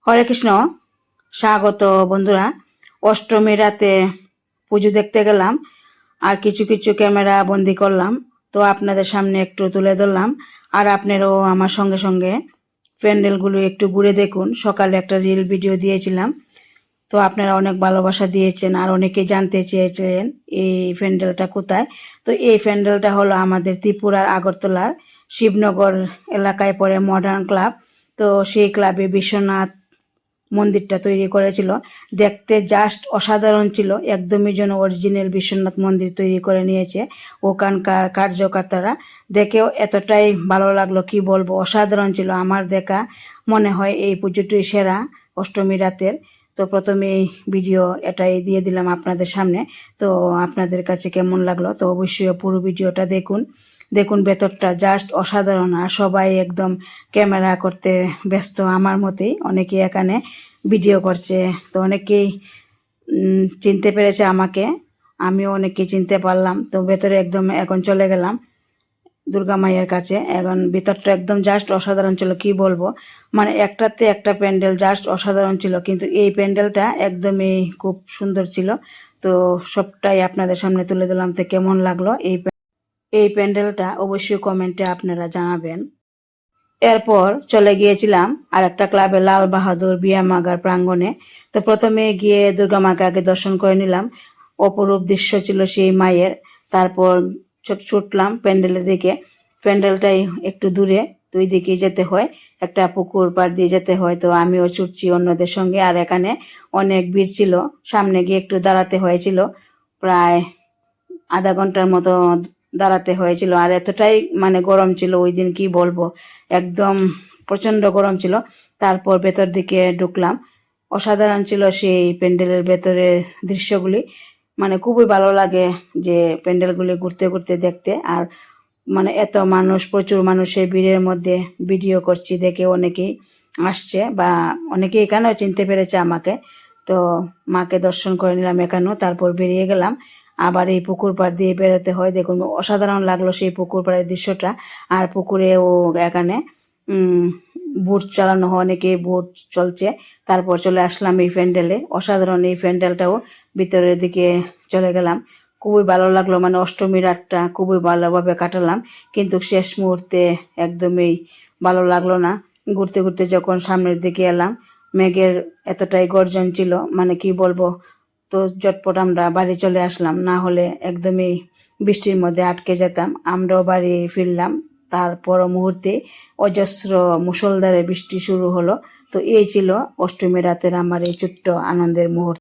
হরে কৃষ্ণ। স্বাগত বন্ধুরা। অষ্টমী রাতে পুজো দেখতে গেলাম, আর কিছু কিছু ক্যামেরা বন্দি করলাম, তো আপনাদের সামনে একটু তুলে ধরলাম। আর আপনারাও আমার সঙ্গে সঙ্গে প্যান্ডেলগুলো একটু ঘুরে দেখুন। সকালে একটা রিল ভিডিও দিয়েছিলাম, তো আপনারা অনেক ভালোবাসা দিয়েছেন, আর অনেকে জানতে চেয়েছিলেন এই প্যান্ডেলটা কোথায়। তো এই প্যান্ডেলটা হলো আমাদের ত্রিপুরার আগরতলার শিবনগর এলাকায় পড়ে মডার্ন ক্লাব। তো সেই ক্লাবে বিশ্বনাথ মন্দিরটা তৈরি করেছিল। দেখতে জাস্ট অসাধারণ ছিল, একদমই যেন অরিজিনাল বিশ্বনাথ মন্দির তৈরি করে নিয়েছে ওখানকার কার্যকর্তারা। দেখেও এতটাই ভালো লাগলো, কি বলবো, অসাধারণ ছিল। আমার দেখা মনে হয় এই পুজোটি সেরা অষ্টমী রাতের। তো প্রথমে এই ভিডিও এটাই দিয়ে দিলাম আপনাদের সামনে। তো আপনাদের কাছে কেমন লাগলো, তো অবশ্যই পুরো ভিডিওটা দেখুন। দেখুন ভেতরটা জাস্ট অসাধারণ, আর সবাই একদম ক্যামেরা করতে ব্যস্ত আমার মতেই। অনেকেই এখানে ভিডিও করছে, তো অনেকেই চিনতে পেরেছে আমাকে, আমিও অনেককে চিনতে পারলাম। তো ভেতরে একদম এখন চলে গেলাম দুর্গা মায়ের কাছে। এখন ভিতরটা একদম জাস্ট অসাধারণ ছিল, কি বলবো, মানে একটাতে একটা প্যান্ডেল জাস্ট অসাধারণ ছিল, কিন্তু এই প্যান্ডেলটা একদমই খুব সুন্দর ছিল। তো সবটাই আপনাদের সামনে তুলে দিলাম। তো কেমন লাগলো এই প্যান্ডেলটা অবশ্যই কমেন্টে আপনারা জানাবেন। এরপর চলে গিয়েছিলাম আর একটা ক্লাবে, লাল বাহাদুর বিয়ামাগার প্রাঙ্গণে। তো প্রথমে গিয়ে দুর্গা মাকে আগে দর্শন করে নিলাম। অপরূপ দৃশ্য ছিল সেই মায়ের। তারপর ছুটলাম প্যান্ডেলের দিকে। প্যান্ডেলটাই একটু দূরে, দুই দিকে যেতে হয়, একটা পুকুর পাড় দিয়ে যেতে হয়। তো আমিও ছুটছি অন্যদের সঙ্গে, আর এখানে অনেক ভিড় ছিল। সামনে গিয়ে একটু দাঁড়াতে হয়েছিল, প্রায় আধা ঘন্টার মতো দাঁড়াতে হয়েছিল। আর এতটাই মানে গরম ছিল ওই দিন, কি বলবো, একদম প্রচন্ড গরম ছিল। তারপর ভেতর দিকে ঢুকলাম। অসাধারণ ছিল সেই প্যান্ডেলের ভেতরের দৃশ্যগুলি। মানে খুবই ভালো লাগে যে প্যান্ডেলগুলি ঘুরতে ঘুরতে দেখতে। আর মানে এত মানুষ, প্রচুর মানুষের ভিড়ের মধ্যে ভিডিও করছি দেখে অনেকেই আসছে, বা অনেকে এখানেও চিনতে পেরেছে আমাকে। তো মাকে দর্শন করে নিলাম এখানেও, তারপর বেরিয়ে গেলাম। আবার এই পুকুর পাড় দিয়ে বেরোতে হয়। দেখুন অসাধারণ লাগলো সেই পুকুর পাড়ের দৃশ্যটা। আর পুকুরেও এখানে বোট চালানো হয়, অনেকে বোট চলছে। তারপর চলে আসলাম এই প্যান্ডেলে। অসাধারণ এই প্যান্ডেলটাও, ভিতরের দিকে চলে গেলাম। খুবই ভালো লাগলো, মানে অষ্টমী রাতটা খুবই ভালোভাবে কাটালাম। কিন্তু শেষ মুহূর্তে একদমই ভালো লাগলো না। ঘুরতে ঘুরতে যখন সামনের দিকে এলাম, মেঘের এতটাই গর্জন ছিল, মানে কি বলবো। তো ঝটপট আমরা বাড়ি চলে আসলাম, না হলে একদমই বৃষ্টির মধ্যে আটকে যেতাম। আমরাও বাড়ি ফিরলাম। তারপর মুহূর্তে অজস্র মুষলধারে বৃষ্টি শুরু হলো। তো এই ছিল অষ্টমী রাতের আমার এই ছোট্ট আনন্দের মুহূর্ত।